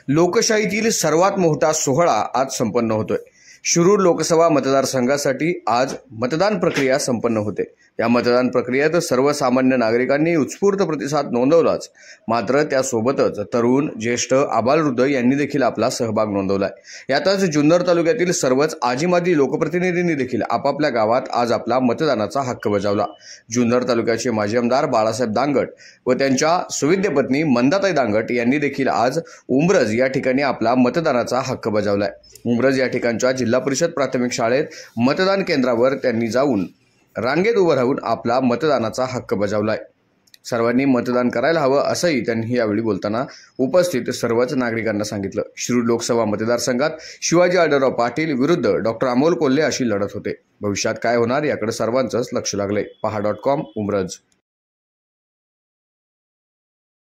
लोकशाहीतील सर्वात मोठा सोहळा आज संपन्न होतोय। शिरूर लोकसभा मतदारसंघासाठी आज मतदान प्रक्रिया संपन्न होते। या मतदान प्रक्रियेत सर्वसामान्य नागरिकांनी उत्स्फूर्त प्रतिसाद नोंदवलाच, मात्र त्यासोबतच तरुण, ज्येष्ठ, आबालवृद्ध यांनी देखील आपला सहभाग नोंदवलाय। यातच जुन्नर तालुक्यातील सर्वच आजी-माजी लोकप्रतिनिधींनी देखील आपापल्या गावात आज आपला मतदानाचा हक्क बजावला। जुन्नर तालुक्याचे माजी आमदार बाळासाहेब दांगट व त्यांच्या सुविद्य पत्नी मंदाताई दांगट यांनी देखील आज उंब्रज या ठिकाणी आपला मतदानाचा हक्क बजावलाय। उंब्रज या ठिकाणच्या जिल्हा परिषद प्राथमिक शाळेत मतदान केंद्रावर त्यांनी जाऊन रांगेत उभं राहून आपला मतदानाचा हक्क बजावलाय। सर्वांनी मतदान करायला हवं असंही त्यांनी यावेळी बोलताना उपस्थित सर्वच नागरिकांना सांगितलं। शिरूर लोकसभा मतदारसंघात शिवाजी आढळराव पाटील विरुद्ध डॉक्टर अमोल कोल्हे अशी लढत होते। भविष्यात काय होणार याकडे सर्वांचंच लक्ष लागलंय। पहा.com उंब्रज।